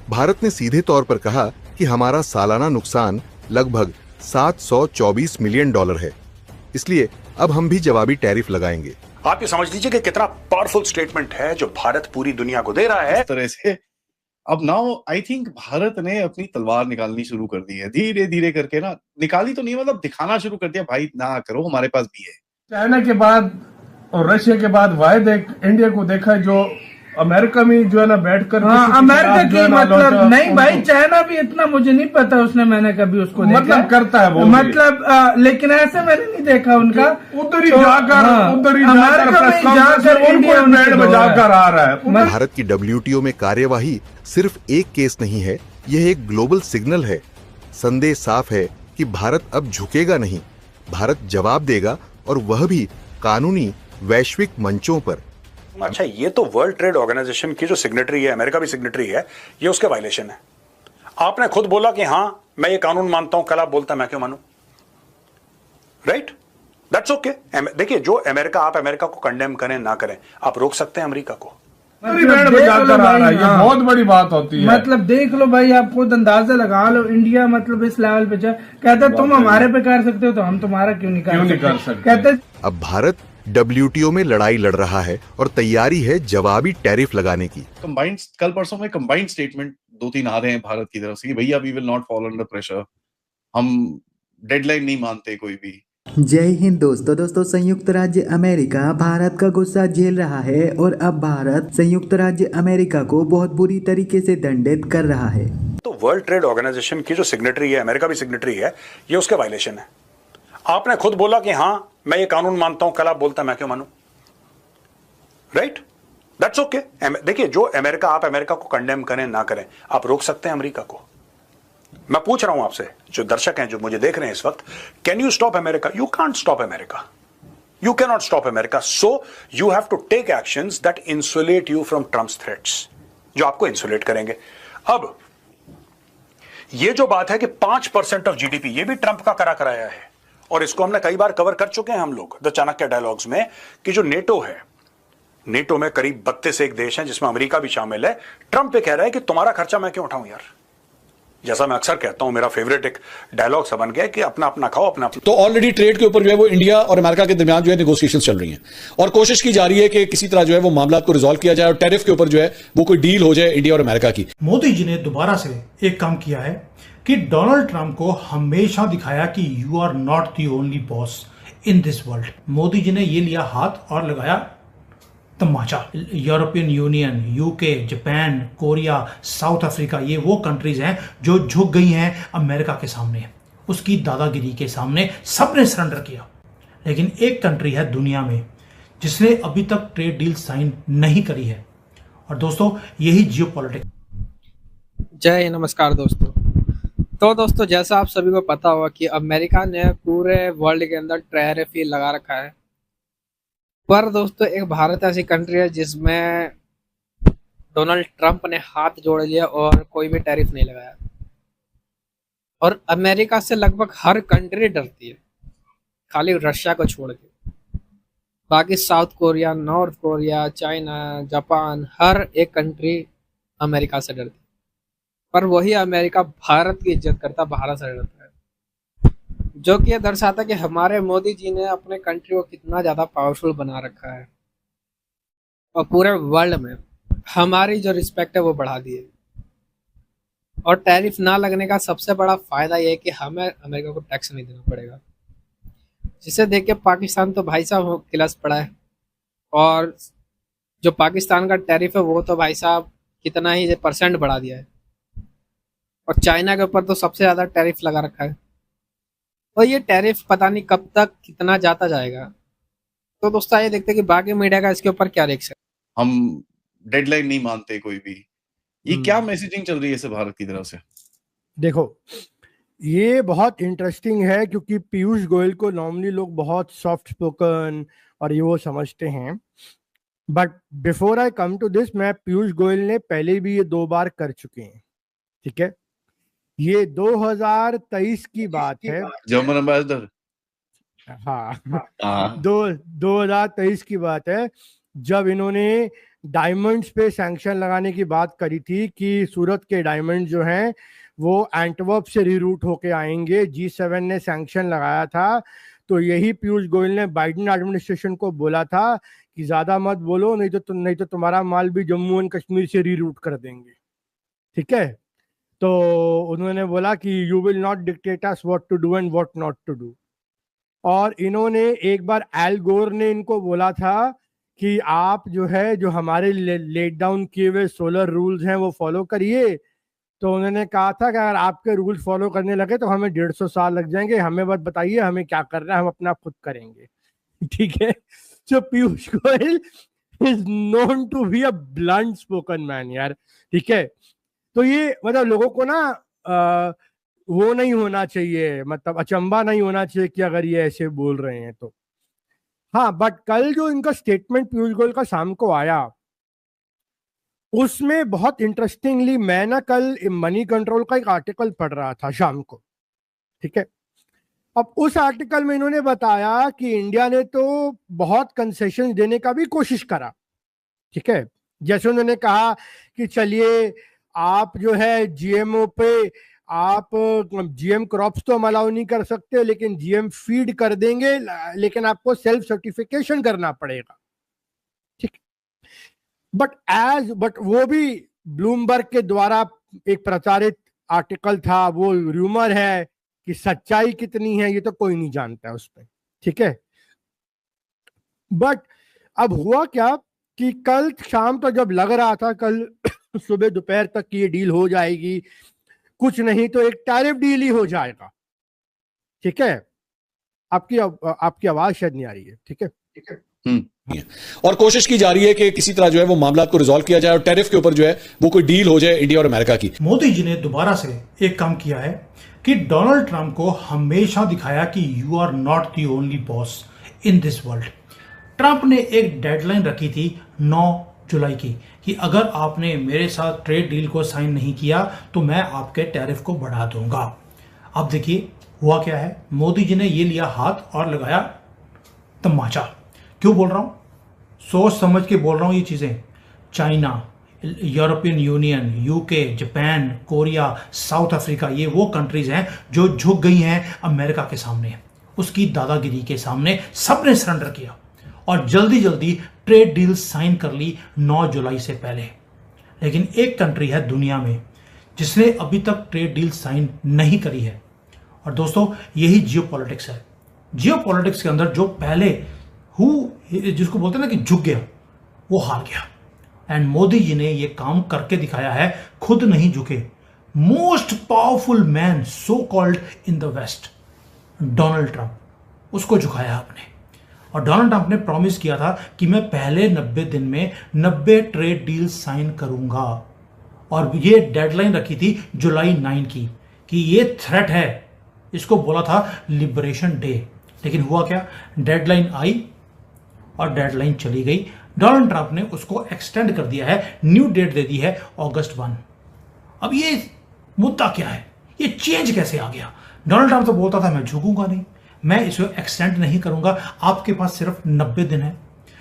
भारत ने सीधे तौर पर कहा कि हमारा सालाना नुकसान लगभग $724 मिलियन है, इसलिए अब हम भी जवाबी टैरिफ लगाएंगे। आप ये समझ लीजिए कि कितना पावरफुल स्टेटमेंट है जो भारत पूरी दुनिया को दे रहा है। इस तरह से अब नाउ आई थिंक भारत ने अपनी तलवार निकालनी शुरू कर दी है, धीरे धीरे करके ना, निकाली तो नहीं मतलब दिखाना शुरू कर दिया, भाई ना करो, हमारे पास भी है। चाइना के बाद और रशिया के बाद वायद एक इंडिया को देखा है जो अमेरिका में जो है ना बैठकर अमेरिका की मतलब नहीं भाई, चाइना भी इतना मुझे नहीं पता उसने, मैंने कभी उसको मतलब करता है वो मतलब लेकिन ऐसे मैंने नहीं देखा उनका, उधर ही जाकर इंडिया बजाकर आ रहा है। भारत की WTO में कार्यवाही सिर्फ एक केस नहीं है, यह एक ग्लोबल सिग्नल है। संदेश साफ है कि भारत अब झुकेगा नहीं, भारत जवाब देगा, और वह भी कानूनी वैश्विक मंचों पर। अच्छा, ये तो वर्ल्ड ट्रेड ऑर्गेनाइजेशन की जो सिग्नेटरी है, अमेरिका भी सिग्नेटरी है, ये उसके वायलेशन है। आपने खुद बोला कि हां मैं ये कानून मानता हूं, कल आप बोलता मैं क्यों मानूं? Right, that's okay. देखिए, जो अमेरिका, आप अमेरिका को कंडेम करें ना करें, आप रोक सकते हैं अमेरिका को। ये बहुत बड़ी बात होती है। मतलब देख लो भाई, आप खुद अंदाजा लगा लो, इंडिया मतलब इस लेवल पे जाए, कहते तुम हमारे पे कर सकते हो तो हम तुम्हारा क्यों नहीं कर सकते। कहते अब भारत WTO में लड़ाई लड़ रहा है और तैयारी है जवाबी टैरिफ लगाने की। कंबाइंड कल परसों में कंबाइंड स्टेटमेंट 2-3 आ रहे हैं भारत की तरफ से कि भैया we will not fall under pressure, हम डेडलाइन नहीं मानते कोई भी। जय हिंद दोस्तों, संयुक्त राज्य अमेरिका भारत का गुस्सा झेल रहा है और अब भारत संयुक्त राज्य अमेरिका को बहुत बुरी तरीके से दंडित कर रहा है। तो वर्ल्ड ट्रेड ऑर्गेनाइजेशन की जो सिग्नेटरी है, अमेरिका भी सिग्नेटरी है, ये उसके वायलेशन है। आपने खुद बोला कि हां मैं ये कानून मानता हूं, कल आप बोलता मैं क्यों मानूं? Right, that's okay. देखिए, जो अमेरिका, आप अमेरिका को कंडेम करें ना करें, आप रोक सकते हैं अमेरिका को। मैं पूछ रहा हूं आपसे, जो दर्शक हैं जो मुझे देख रहे हैं इस वक्त, can you stop America? You can't stop America, you can not stop America. So you have to take actions that insulate you from Trump's threats, जो आपको इंसुलेट करेंगे। अब ये जो बात है कि 5% ऑफ GDP, ये भी ट्रंप का करा कराया है, और इसको हमने कई बार कवर कर चुके हैं हम लोग द चाणक्य डायलॉग्स में, कि जो नेटो है, नेटो में करीब 32 एक देश हैं जिसमें अमेरिका भी शामिल है। ट्रंप ये कह रहा है कि तुम्हारा खर्चा मैं क्यों उठाऊं यार। जैसा मैं अक्सर कहता हूं, मेरा फेवरेट एक डायलॉग सा बन गया कि अपना अपना खाओ, अपना अपना। तो ऑलरेडी ट्रेड के ऊपर जो है वो इंडिया और अमेरिका के दरमियान जो है नेगोशिएशंस चल रही हैं, और कोशिश की जा रही है कि किसी तरह जो है वो मामला को रिजॉल्व किया जाए और टैरिफ के ऊपर जो है वो कोई डील हो जाए इंडिया और अमेरिका की। मोदी जी ने दोबारा से एक काम किया है कि डोनाल्ड ट्रंप को हमेशा दिखाया कि you are not the only boss in this world. Modi ji ने ये लिया हाथ और लगाया तमाचा। European Union, UK, Japan, Korea, South Africa, ये वो कंट्रीज हैं जो झुक गई हैं अमेरिका के सामने, उसकी दादागिरी के सामने सबने सरेंडर किया। लेकिन एक कंट्री है दुनिया में जिसने अभी तक ट्रेड डील साइन नहीं करी है, और दोस्तों यही जियोपॉलिटिक्स। जय नमस्कार दोस्तों। तो दोस्तों, जैसा आप सभी को पता होगा कि अमेरिका ने पूरे वर्ल्ड के अंदर टैरिफ ही लगा रखा है, पर दोस्तों एक भारत ऐसी कंट्री है जिसमें डोनाल्ड ट्रंप ने हाथ जोड़ लिया और कोई भी टैरिफ नहीं लगाया। और अमेरिका से लगभग हर कंट्री डरती है, खाली रशिया को छोड़ के। बाकी south Korea, north Korea, China, Japan, हर एक कंट्री अमेरिका से डरती है, पर वही अमेरिका भारत की इज्जत करता, भारत से डरता है। जो कि ये दर्शाता है कि हमारे मोदी जी ने अपने कंट्री को कितना ज़्यादा पावरफुल बना रखा है, और पूरे वर्ल्ड में हमारी जो रिस्पेक्ट है वो बढ़ा दी है। और टैरिफ ना लगने का सबसे बड़ा फ़ायदा ये है कि हमें अमेरिका को टैक्स नहीं देना पड़ेगा, जिसे देख के पाकिस्तान तो भाई साहब किलस पड़ा है। और जो पाकिस्तान का टैरिफ है वो तो भाई साहब कितना ही % बढ़ा दिया है, और चाइना के ऊपर तो सबसे ज़्यादा टैरिफ लगा रखा है। और ये टैरिफ पता नहीं कब तक कितना जाता जाएगा। तो दोस्तों ये देखते हैं कि बाकी मीडिया का इसके ऊपर क्या रिएक्शन है। हम डेडलाइन नहीं मानते कोई भी, ये क्या मैसेजिंग चल रही है इसे भारत की तरफ से? देखो, ये बहुत इंटरेस्टिंग है क्योंकि पीयूष गोयल को नॉर्मली लोग बहुत सॉफ्ट स्पोकन और ये वो समझते हैं, but before I come to this, मैं पीयूष गोयल ने पहले भी ये 2 बार कर चुके हैं, ठीक है। ये 2023 की बात है, जर्मन एम्बेसडर, हाँ 2023 की बात है, जब इन्होंने डायमंड्स पे सैंक्शन लगाने की बात करी थी कि सूरत के डायमंड जो हैं वो एंटवर्प से रीरूट होके आएंगे। G7 ने सैंक्शन लगाया था, तो यही पीयूष गोयल ने बाइडेन एडमिनिस्ट्रेशन को बोला था कि ज्यादा मत बोलो, नहीं तो तुम्हारा माल भी जम्मू एंड कश्मीर से रीरूट कर देंगे। ठीक है, तो उन्होंने बोला कि you will not dictate us what to do and what not to do. और इन्होंने एक बार एल गोर ने इनको बोला था कि आप जो है जो हमारे लेट डाउन किए हुए सोलर रूल्स हैं वो फॉलो करिए। तो उन्होंने कहा था कि अगर आपके रूल्स फॉलो करने लगे तो हमें 150 साल लग जाएंगे, हमें बस बताइए हमें क्या करना है, हम अपना खुद करेंगे। ठीक है, so Piyush Goyal is known to be a blunt spoken man यार। ठीक है, तो ये मतलब लोगों को ना वो नहीं होना चाहिए, मतलब अचंबा नहीं होना चाहिए कि अगर ये ऐसे बोल रहे हैं तो। हाँ, बट कल जो इनका स्टेटमेंट पीयूष गोयल का शाम को आया उसमें बहुत इंटरेस्टिंगली, मैं ना कल मनी कंट्रोल का एक आर्टिकल पढ़ रहा था शाम को। ठीक है, अब उस आर्टिकल में इन्होंने बताया कि इंडिया ने तो बहुत कंसेशन देने का भी कोशिश करा। ठीक है, जैसे उन्होंने कहा कि चलिए आप जो है जीएमओ पे आप जीएम क्रॉप्स तो हम अलाउ नहीं कर सकते, लेकिन जीएम फीड कर देंगे, लेकिन आपको सेल्फ सर्टिफिकेशन करना पड़ेगा। ठीक, बट वो भी ब्लूमबर्ग के द्वारा एक प्रचारित आर्टिकल था, वो रूमर है कि सच्चाई कितनी है ये तो कोई नहीं जानता है उस पर। ठीक है, बट अब हुआ क्या कि कल शाम तो जब लग रहा था कल सुबह दोपहर तक की ये डील हो जाएगी, कुछ नहीं तो एक टैरिफ डील ही हो जाएगा। ठीक है, आपकी आवाज शायद नहीं आ रही है। ठीक है, और कोशिश की जा रही है कि किसी तरह जो है वो मामला को रिजॉल्व किया जाए और टैरिफ के ऊपर जो है वो कोई डील हो जाए इंडिया और अमेरिका की। मोदी जी ने दोबारा से एक काम किया है कि डोनाल्ड ट्रंप को हमेशा दिखाया कि you are not the only boss in this world. Trump ने एक डेडलाइन रखी थी 9 जुलाई की कि अगर आपने मेरे साथ ट्रेड डील को साइन नहीं किया तो मैं आपके टैरिफ को बढ़ा दूंगा। अब देखिए हुआ क्या है, मोदी जी ने ये लिया हाथ और लगाया तमाचा। क्यों बोल रहा हूं, सोच समझ के बोल रहा हूं ये चीजें। China, European Union, UK, Japan, Korea, South Africa, ये वो कंट्रीज हैं जो झुक गई हैं अमेरिका के सामने, उसकी दादागिरी के सामने। सबने सरेंडर किया और जल्दी जल्दी ट्रेड डील साइन कर ली 9 जुलाई से पहले। लेकिन एक कंट्री है दुनिया में जिसने अभी तक ट्रेड डील साइन नहीं करी है, और दोस्तों यही जियोपॉलिटिक्स है। जियोपॉलिटिक्स के अंदर जो पहले जिसको बोलते हैं ना कि झुक गया, वो हार गया। एंड मोदी जी ने ये काम करके दिखाया है, खुद नहीं झुके। Most powerful man so called in the west, Donald Trump, उसको झुकाया आपने। और डोनाल्ड ट्रंप ने प्रॉमिस किया था कि मैं पहले 90 दिन में 90 ट्रेड डील साइन करूंगा, और ये डेडलाइन रखी थी जुलाई 9 की कि ये थ्रेट है। इसको बोला था लिबरेशन डे। लेकिन हुआ क्या, डेडलाइन आई और डेडलाइन चली गई। डोनाल्ड ट्रंप ने उसको एक्सटेंड कर दिया है, न्यू डेट दे दी है अगस्त 1। अब ये मुद्दा क्या है, ये चेंज कैसे आ गया? डोनाल्ड ट्रंप तो बोलता था मैं झुकूंगा नहीं, मैं इसे एक्सटेंड नहीं करूंगा, आपके पास सिर्फ 90 दिन है।